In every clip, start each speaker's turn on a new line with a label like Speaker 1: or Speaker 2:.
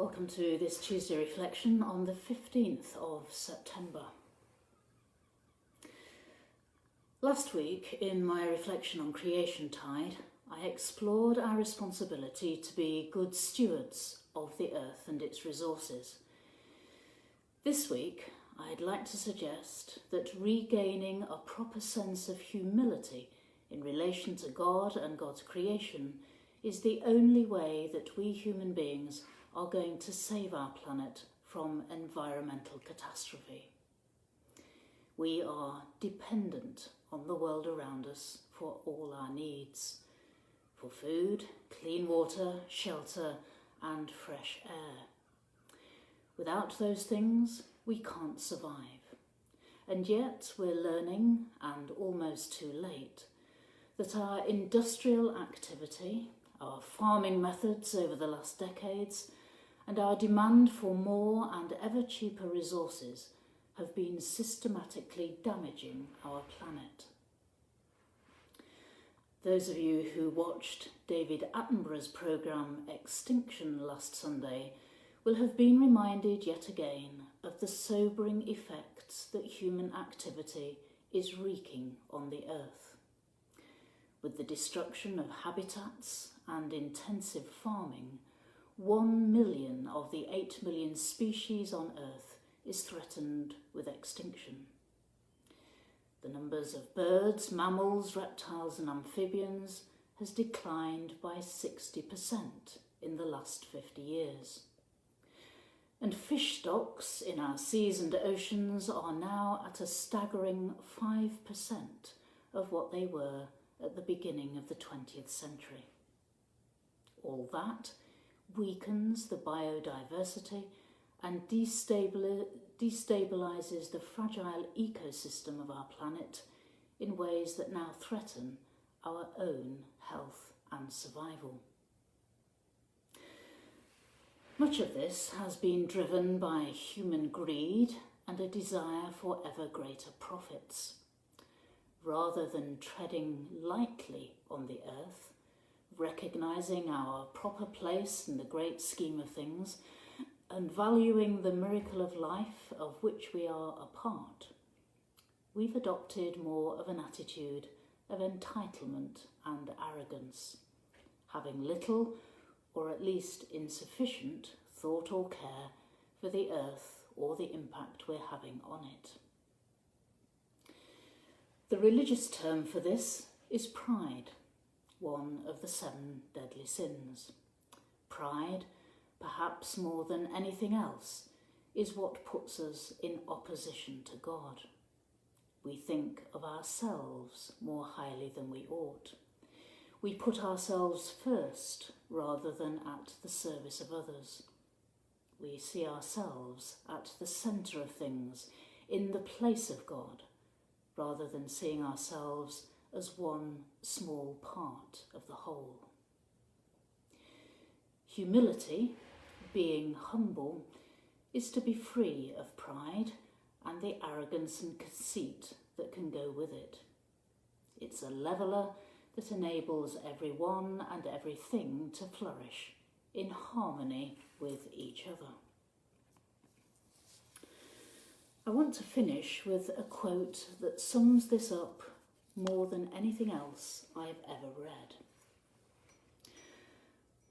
Speaker 1: Welcome to this Tuesday reflection on the 15th of September. Last week, in my reflection on Creationtide, I explored our responsibility to be good stewards of the earth and its resources. This week, I'd like to suggest that regaining a proper sense of humility in relation to God and God's creation is the only way that we human beings are going to save our planet from environmental catastrophe. We are dependent on the world around us for all our needs, for food, clean water, shelter, and fresh air. Without those things, we can't survive. And yet we're learning, and almost too late, that our industrial activity, our farming methods over the last decades, and our demand for more and ever cheaper resources have been systematically damaging our planet. Those of you who watched David Attenborough's programme Extinction last Sunday will have been reminded yet again of the sobering effects that human activity is wreaking on the earth. With the destruction of habitats and intensive farming, 1 million of the 8 million species on Earth is threatened with extinction. The numbers of birds, mammals, reptiles and amphibians has declined by 60% in the last 50 years. And fish stocks in our seas and oceans are now at a staggering 5% of what they were at the beginning of the 20th century. All that weakens the biodiversity and destabilises the fragile ecosystem of our planet in ways that now threaten our own health and survival. Much of this has been driven by human greed and a desire for ever greater profits. Rather than treading lightly on the earth, recognising our proper place in the great scheme of things, and valuing the miracle of life of which we are a part, we've adopted more of an attitude of entitlement and arrogance, having little, or at least insufficient, thought or care for the earth or the impact we're having on it. The religious term for this is pride, one of the 7 deadly sins. Pride, perhaps more than anything else, is what puts us in opposition to God. We think of ourselves more highly than we ought. We put ourselves first rather than at the service of others. We see ourselves at the centre of things, in the place of God, rather than seeing ourselves as one small part of the whole. Humility, being humble, is to be free of pride and the arrogance and conceit that can go with it. It's a leveller that enables everyone and everything to flourish in harmony with each other. I want to finish with a quote that sums this up more than anything else I've ever read.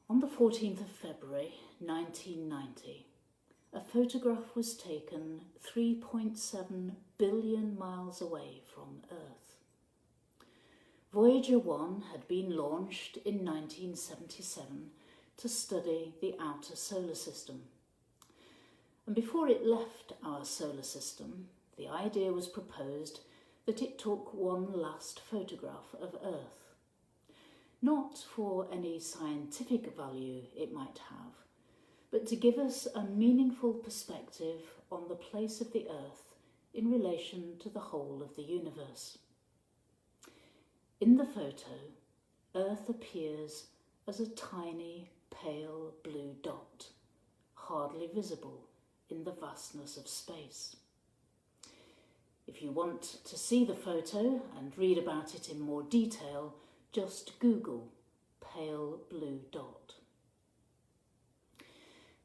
Speaker 1: On the 14th of February 1990, a photograph was taken 3.7 billion miles away from Earth. Voyager 1 had been launched in 1977 to study the outer solar system. And before it left our solar system, the idea was proposed that it took one last photograph of Earth. Not for any scientific value it might have, but to give us a meaningful perspective on the place of the Earth in relation to the whole of the universe. In the photo, Earth appears as a tiny, pale blue dot, hardly visible in the vastness of space. If you want to see the photo and read about it in more detail, just Google pale blue dot.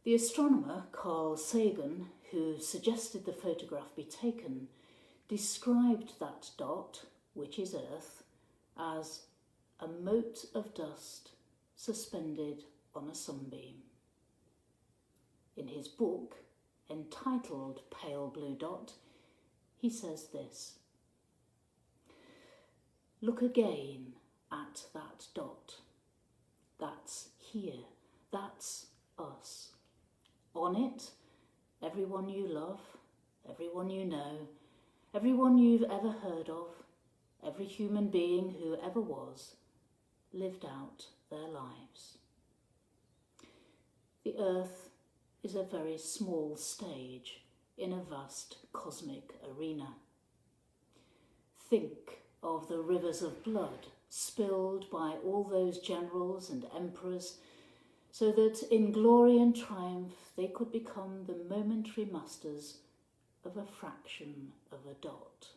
Speaker 1: The astronomer Carl Sagan, who suggested the photograph be taken, described that dot, which is Earth, as a mote of dust suspended on a sunbeam. In his book, entitled Pale Blue Dot, he says this: "Look again at that dot. That's here. That's us. On it, everyone you love, everyone you know, everyone you've ever heard of, every human being who ever was, lived out their lives. The Earth is a very small stage in a vast cosmic arena. Think of the rivers of blood spilled by all those generals and emperors, so that in glory and triumph they could become the momentary masters of a fraction of a dot.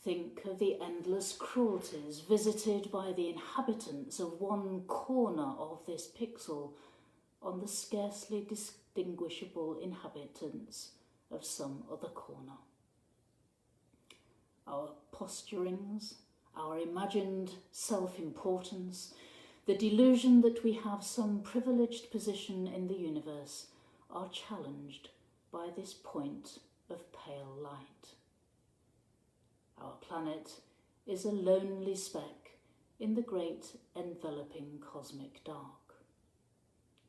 Speaker 1: Think of the endless cruelties visited by the inhabitants of one corner of this pixel on the scarcely distinguishable inhabitants of some other corner. Our posturings, our imagined self-importance, the delusion that we have some privileged position in the universe are challenged by this point of pale light. Our planet is a lonely speck in the great enveloping cosmic dark.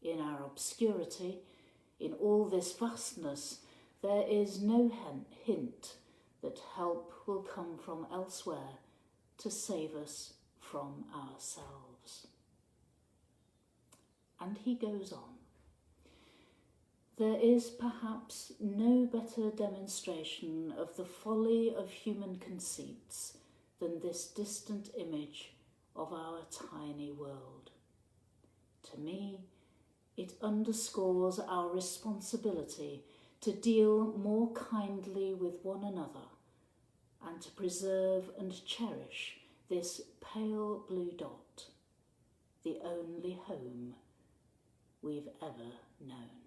Speaker 1: In our obscurity, in all this vastness, there is no hint that help will come from elsewhere to save us from ourselves." And he goes on. There is perhaps no better demonstration of the folly of human conceits than this distant image of our tiny world. To me, it underscores our responsibility to deal more kindly with one another and to preserve and cherish this pale blue dot, the only home we've ever known.